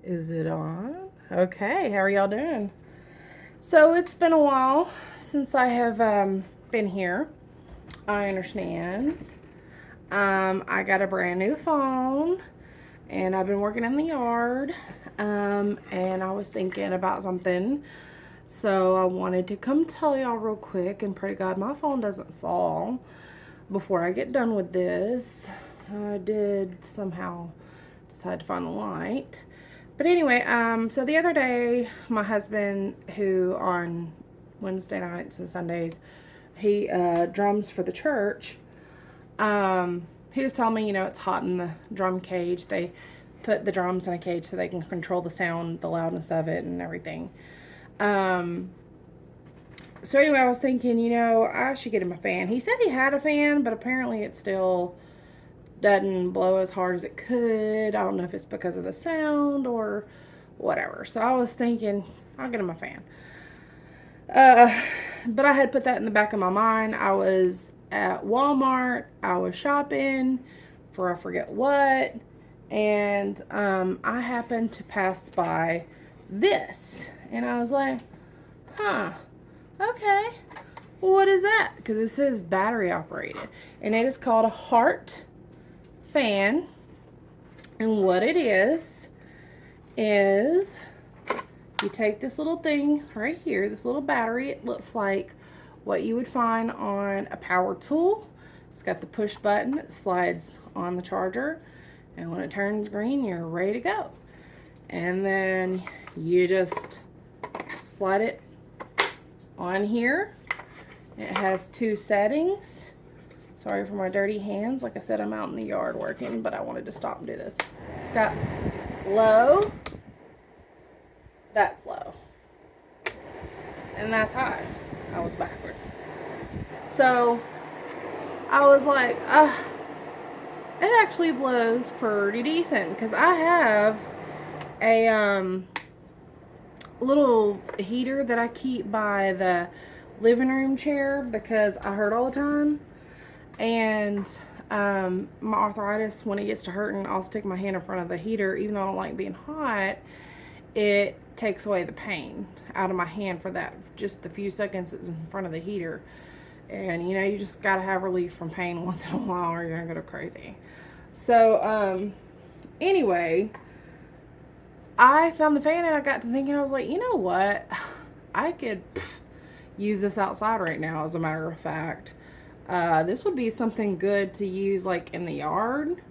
Is it on? Okay, how are y'all doing? So it's been a while since I have been here. I understand. I got a brand new phone and I've been working in the yard. And I was thinking about something. So I wanted to come tell y'all real quick and pray to God my phone doesn't fall before I get done with this. I did somehow decide to find the light. But anyway, so the other day, my husband, who on Wednesday nights and Sundays, he drums for the church. He was telling me, it's hot in the drum cage. They put the drums in a cage so they can control the sound, the loudness of it, and everything. Um, so anyway, I was thinking, I should get him a fan. He said he had a fan, but apparently it still doesn't blow as hard as it could. I don't know if it's because of the sound or whatever. So I was thinking, I'll get him a fan. Uh, but I had put that in the back of my mind. I was at Walmart. I was shopping for I forget what. And I happened to pass by this. And I was like, huh, okay. What is that? Because this is battery operated. And it is called a Hart Fan. And what it is you take this little thing right here, this little battery. It looks like what you would find on a power tool. It's got the push button. It slides on the charger. And when it turns green, you're ready to go. And then you just slide it on here. It has two settings. Sorry for my dirty hands. Like I said, I'm out in the yard working, but I wanted to stop and do this. It's got low. That's low. And that's high. I was backwards. So I was like, it actually blows pretty decent because I have a little heater that I keep by the living room chair because I hurt all the time. And my arthritis, when it gets to hurting, I'll stick my hand in front of the heater. Even though I don't like being hot, it takes away the pain out of my hand for that just the few seconds it's in front of the heater. And you just gotta have relief from pain once in a while or you're gonna go crazy. So anyway, I found the fan and I got to thinking, I was like, you know what, I could use this outside right now. As a matter of fact, this would be something good to use like in the yard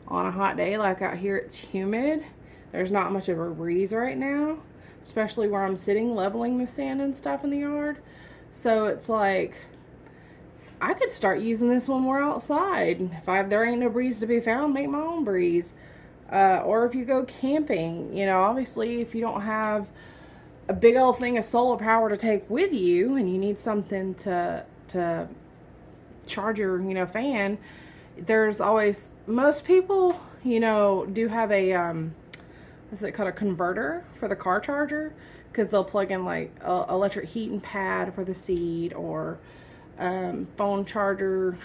on a hot day. Like out here it's humid, there's not much of a breeze right now, especially where I'm sitting leveling the sand and stuff in the yard. So it's like I could start using this when we're outside. If there ain't no breeze to be found, make my own breeze. Or if you go camping, obviously if you don't have a big old thing of solar power to take with you and you need something to charge your fan, there's always, most people do have a what's it called, a converter for the car charger, because they'll plug in like a electric heating pad for the seat or phone charger.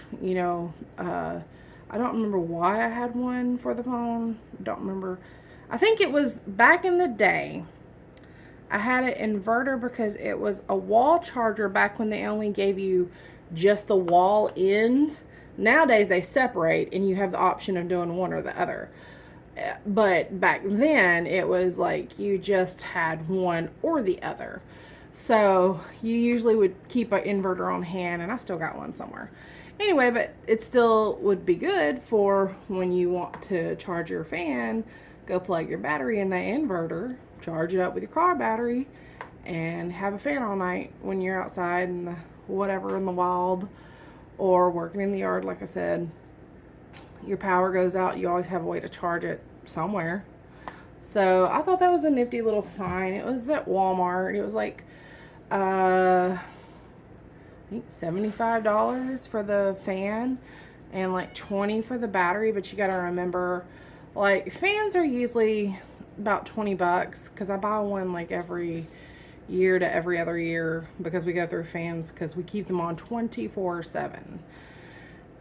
I don't remember why I had one for the phone. I don't remember. I think it was back in the day I had an inverter because it was a wall charger back when they only gave you just the wall end. Nowadays they separate and you have the option of doing one or the other. But back then it was like you just had one or the other. So you usually would keep an inverter on hand, and I still got one somewhere. Anyway, but it still would be good for when you want to charge your fan, go plug your battery in the inverter, charge it up with your car battery, and have a fan all night when you're outside in the whatever in the wild or working in the yard. Like I said, your power goes out, you always have a way to charge it somewhere. So I thought that was a nifty little find. It was at Walmart. It was like I think $75 for the fan and like $20 for the battery. But you gotta remember, like, fans are usually about $20 because I buy one like every year to every other year because we go through fans because we keep them on 24/7,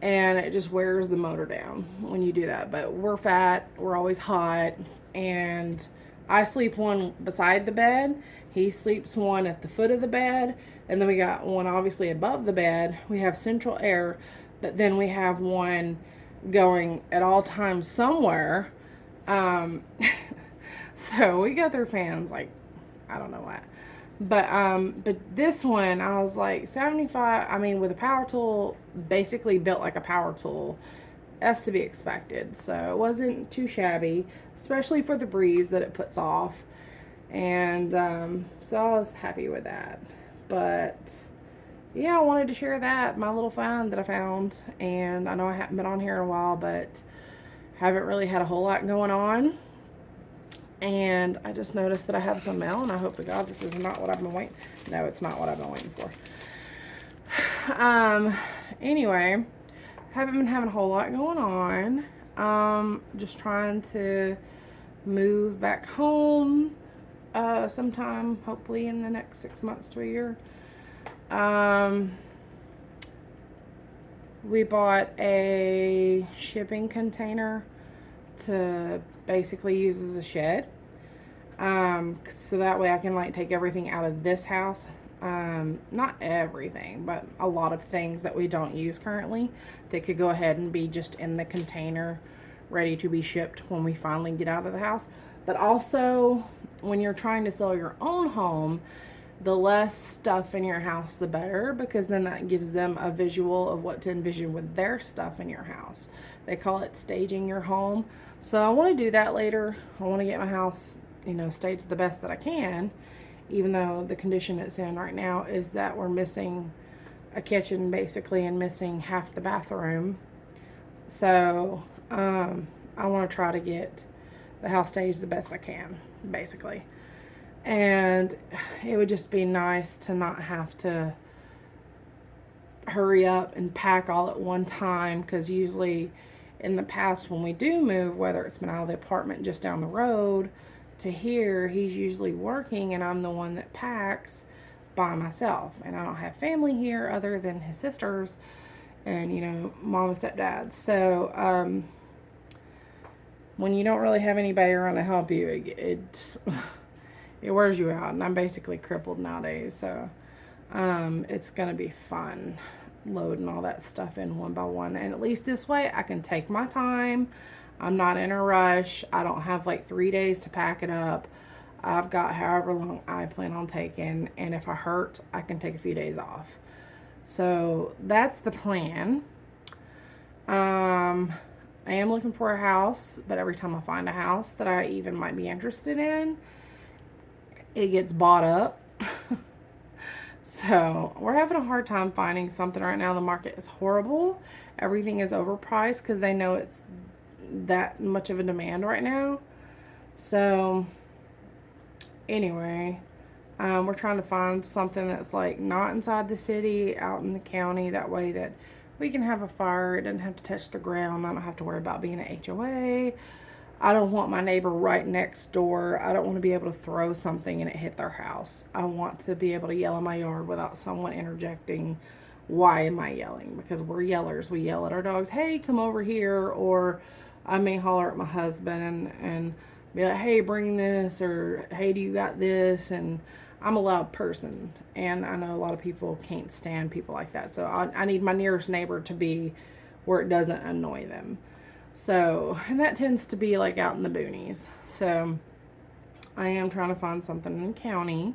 and it just wears the motor down when you do that. But we're fat, we're always hot, and I sleep one beside the bed. He sleeps one at the foot of the bed. And then we got one obviously above the bed. We have central air, but then we have one going at all times somewhere. Um, so we go through fans like I don't know what. But this one I was like 75, I mean with a power tool, basically built like a power tool. That's to be expected. So it wasn't too shabby, especially for the breeze that it puts off. And so I was happy with that. But yeah, I wanted to share that, my little find that I found. And I know I haven't been on here in a while, but haven't really had a whole lot going on. And I just noticed that I have some mail, and I hope to God this is not what I've been waiting. No, it's not what I've been waiting for. Anyway, haven't been having a whole lot going on. Just trying to move back home sometime, hopefully in the next 6 months to a year. We bought a shipping container to basically use as a shed. So that way I can like take everything out of this house. Not everything, but a lot of things that we don't use currently that could go ahead and be just in the container ready to be shipped when we finally get out of the house. But also when you're trying to sell your own home, the less stuff in your house the better, because then that gives them a visual of what to envision with their stuff in your house. They call it staging your home. So I want to do that later. I want to get my house, staged the best that I can, even though the condition it's in right now is that we're missing a kitchen basically and missing half the bathroom. So I want to try to get the house staged the best I can, basically. And it would just be nice to not have to hurry up and pack all at one time, because usually in the past when we do move, whether it's been out of the apartment just down the road to here, he's usually working and I'm the one that packs by myself, and I don't have family here other than his sisters and mom and stepdad. So when you don't really have anybody around to help you, it wears you out, and I'm basically crippled nowadays. So it's gonna be fun loading all that stuff in one by one, and at least this way I can take my time. I'm not in a rush. I don't have like 3 days to pack it up. I've got however long I plan on taking, and if I hurt, I can take a few days off. So that's the plan. I am looking for a house, but every time I find a house that I even might be interested in, it gets bought up. So we're having a hard time finding something right now. The market is horrible. Everything is overpriced because they know it's that much of a demand right now. So anyway, we're trying to find something that's like not inside the city, out in the county. That way that we can have a fire. It doesn't have to touch the ground. I don't have to worry about being an HOA. I don't want my neighbor right next door. I don't want to be able to throw something and it hit their house. I want to be able to yell in my yard without someone interjecting, why am I yelling? Because we're yellers. We yell at our dogs, hey, come over here. Or I may holler at my husband and be like, hey, bring this, or hey, do you got this? And I'm a loud person, and I know a lot of people can't stand people like that. So I need my nearest neighbor to be where it doesn't annoy them. So, and that tends to be like out in the boonies. So I am trying to find something in the county,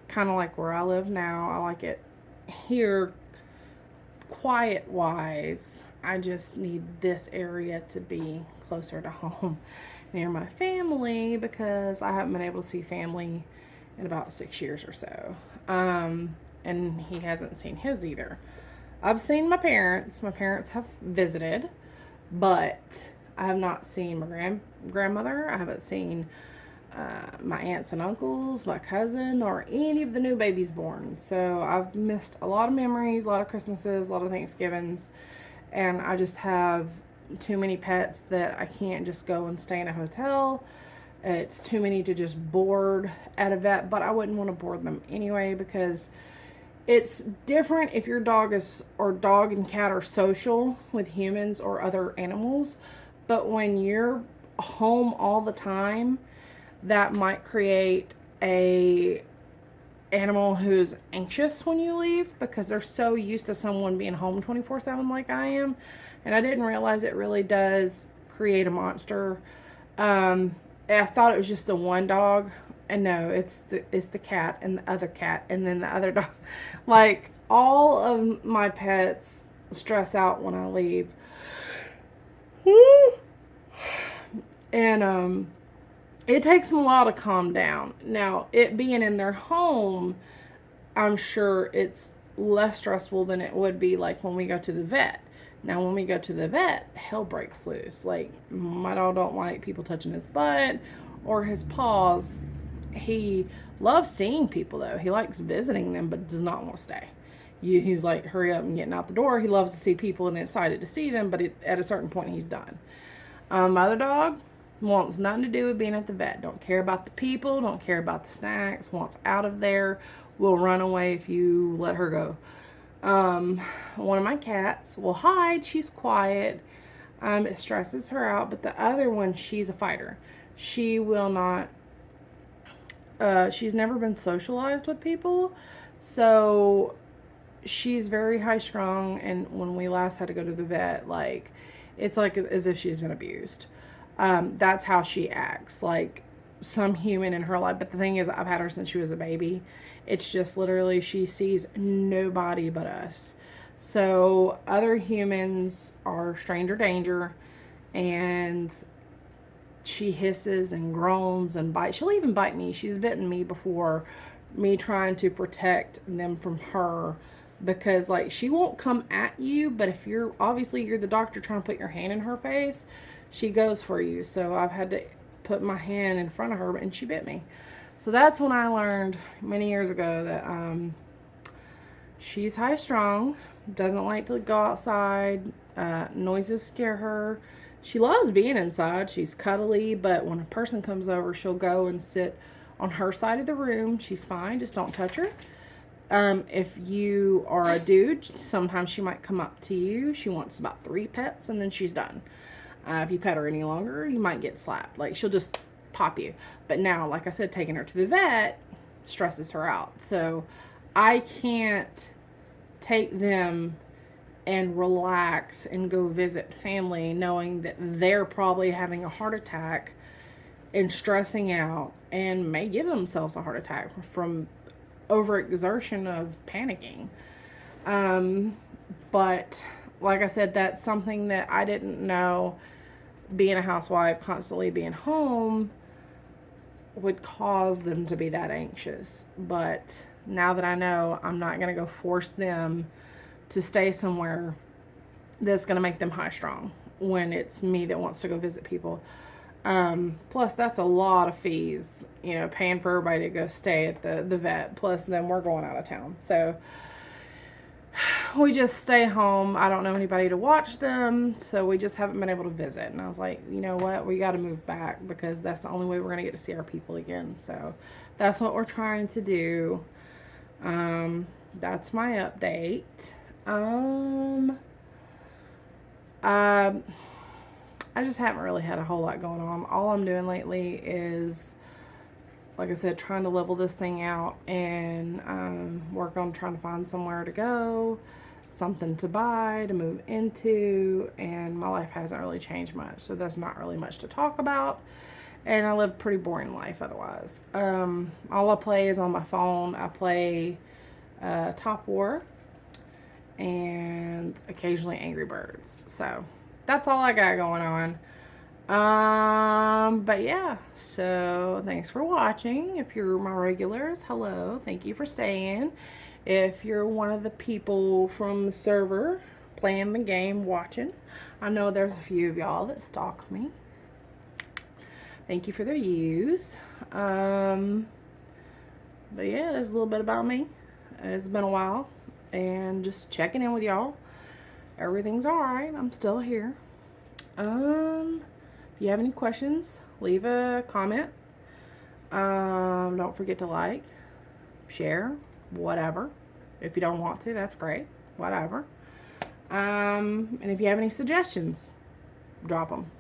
kind of like where I live now. I like it here quiet wise. I just need this area to be closer to home, near my family, because I haven't been able to see family in about 6 years or so. And he hasn't seen his either. I've seen my parents. My parents have visited, but I have not seen my grandmother. I haven't seen my aunts and uncles, my cousin, or any of the new babies born. So I've missed a lot of memories, a lot of Christmases, a lot of Thanksgivings, and I just have too many pets that I can't just go and stay in a hotel. It's too many to just board at a vet, but I wouldn't want to board them anyway, because it's different if your dog and cat are social with humans or other animals. But when you're home all the time, that might create a animal who's anxious when you leave because they're so used to someone being home 24/7 like I am. And I didn't realize it really does create a monster. I thought it was just the one dog, and no, it's the cat and the other cat and then the other dog. Like all of my pets stress out when I leave. And it takes them a while to calm down. Now, it being in their home, I'm sure it's less stressful than it would be like when we go to the vet. Now, when we go to the vet, hell breaks loose. Like, my dog don't like people touching his butt or his paws. He loves seeing people, though. He likes visiting them, but does not want to stay. He's like, hurry up and getting out the door. He loves to see people and excited to see them, but at a certain point, he's done. My other dog wants nothing to do with being at the vet. Don't care about the people, don't care about the snacks, wants out of there, will run away if you let her go. One of my cats will hide. She's quiet. It stresses her out. But the other one, she's a fighter. She will not, she's never been socialized with people. So she's very high strung. And when we last had to go to the vet, like, it's like as if she's been abused. That's how she acts, like some human in her life. But the thing is, I've had her since she was a baby. It's just literally she sees nobody but us. So other humans are stranger danger, and she hisses and groans and bites. She'll even bite me. She's bitten me before, me trying to protect them from her. Because like she won't come at you, but if you're the doctor trying to put your hand in her face, she goes for you. So I've had to put my hand in front of her, and she bit me. So that's when I learned many years ago that she's high strung, doesn't like to go outside, noises scare her. She loves being inside. She's cuddly, but when a person comes over, she'll go and sit on her side of the room. She's fine, just don't touch her. If you are a dude, sometimes she might come up to you. She wants about 3 pets and then she's done. If you pet her any longer, you might get slapped. Like, she'll just pop you. But now, like I said, taking her to the vet stresses her out. So I can't take them and relax and go visit family knowing that they're probably having a heart attack and stressing out and may give themselves a heart attack from overexertion of panicking. But like I said, that's something that I didn't know. Being a housewife, constantly being home, would cause them to be that anxious. But now that I know, I'm not going to go force them to stay somewhere that's going to make them high strung when it's me that wants to go visit people. Plus that's a lot of fees, paying for everybody to go stay at the vet. Plus then we're going out of town. So we just stay home. I don't know anybody to watch them. So we just haven't been able to visit. And I was like, you know what? We got to move back because that's the only way we're going to get to see our people again. So that's what we're trying to do. That's my update. I just haven't really had a whole lot going on. All I'm doing lately is, like I said, trying to level this thing out and work on trying to find somewhere to go, something to buy, to move into, and my life hasn't really changed much, so there's not really much to talk about, and I live a pretty boring life otherwise. All I play is on my phone. I play Top War and occasionally Angry Birds, so that's all I got going on. But yeah, so thanks for watching. If you're my regulars, hello, thank you for staying. If you're one of the people from the server playing the game, watching, I know there's a few of y'all that stalk me. Thank you for the views. But yeah, that's a little bit about me. It's been a while, and just checking in with y'all. Everything's alright. I'm still here. If you have any questions, leave a comment. Don't forget to like, share, whatever. If you don't want to, that's great. Whatever. And if you have any suggestions, drop them.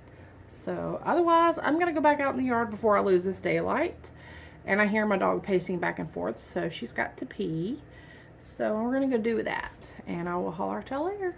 So otherwise, I'm going to go back out in the yard before I lose this daylight. And I hear my dog pacing back and forth, so she's got to pee. So we're going to go do that. And I will holler at y'all later.